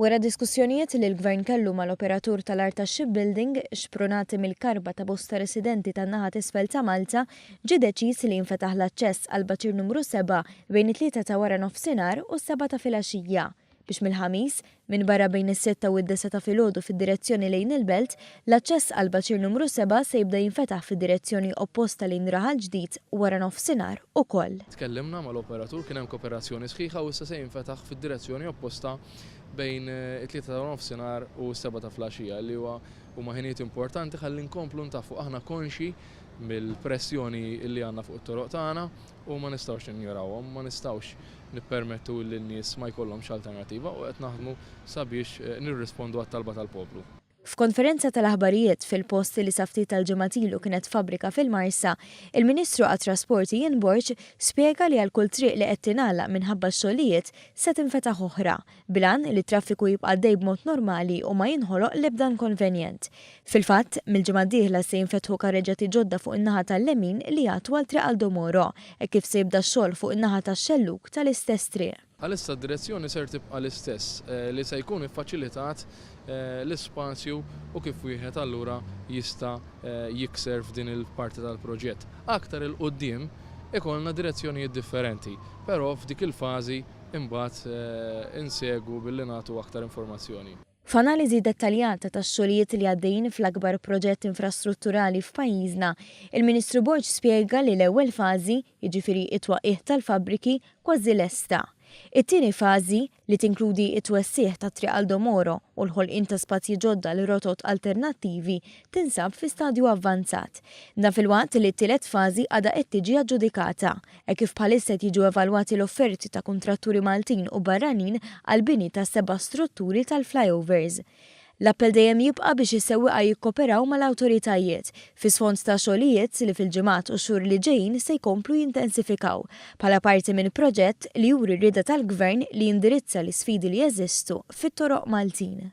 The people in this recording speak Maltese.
Wara diskussjonijiet li l-Gvern kellu mal-operatur tal-art tax-shipbuilding xpronati mill-karba ta' bosta residenti tan-naħa t'isfel ta' Malta, ġie deċiż li jinfetaħ l-aċċess għal baċir numru 7 bejn it-3 ta' wara nofsinhar u s-7 ta' filgħaxija biex mill-ħamis minn barra bejn is-6 u d-9 ta' filgħodu fid-direzzjoni lejn il-Belt, l-aċċess għal baċir numru 7 se jibda jinfetaħ fid-direzzjoni opposta lejn Raħal ġdid wara nofsinhar ukoll. Tkellimna mal-operatur kien hemm kooperazzjoni sħiħa u issa se jinfetaħ fid-direzzjoni opposta bejn it-3 ta' nofsinhar u s-7 ta' filgħaxija li huma ħinijiet importanti ħalli nkomplu ntafu aħna konxi mill-pressjoni li għandna fuq it-toroq tagħna u ma nistgħux ninjorawhom, ma nistgħux nippermettu li n-nies ma jkollhomx alternattiva u qed naħdmu sabiex nirrispondu għat-talba tal-poplu. F'konferenza tal-aħbarijiet fil-post li saftit tal-ġematilu kienet fabbrika fil-Marsa, il-Ministru għat-Trasporti Ian Borg spjega li għal kull triq li qed tingħallaq minħabba x-xogħlijiet se tinfetaħ oħra, bilan li traffiku jibqa' għaddej b'mod normali u ma jinħoloq l-ebda inkonvenjent. Fil-fatt, mill-ġimgħa d-dieħla se jinfetħu karreġġati ġodda fuq in-naħa tal-lemin li jagħtu għal triq għal Domoro, kif se jibda x-xogħol fuq in-naħa tax-Xelluk tal-istess triq. Għalissa d-direzzjoni ser tibqa' l-istess li se jkun iffaċilitat l-ispazju u kif wieħed allura jista' jikser f'din il-parti tal-proġett. Aktar il-qudiem ikollna direzzjonijiet differenti, però f'dik il-fażi imbagħad insegwu billi nagħtu aktar informazzjoni. F'analiżi dettaljata tax-xogħlijiet li għaddejjin fl-akbar proġett infrastrutturali f'pajjiżna, il-Ministru Borg spjega li l-ewwel fażi, jiġifieri it-twaqqih tal-fabbriki, kważi lesta. It-tieni fażi li tinkludi it-twessieħ ta' triq għal Domoro u l-ħolqien ta' spazji ġodda li rotot alternattivi tinsab fi stadju avvanzat. Dan fil-waqt li t-tielet fażi għadha qed tiġi aġġudikata, kif bħalissa qed jiġu evalwati l-offerti ta' kuntratturi Maltin u barranin għal bini ta' 7 strutturi tal-flyovers. L-appell dejjem jibqa' biex is-sewwieqa jikkoperaw mal-awtoritajiet fi sfond ta' xogħlijiet li fil-ġimgħat u xhur li ġejjin se jkomplu jintensifikaw bħala parti minn proġett li juri rrieda tal-Gvern li jindirizza l-isfidi li jeżistu fit-toroq Maltin.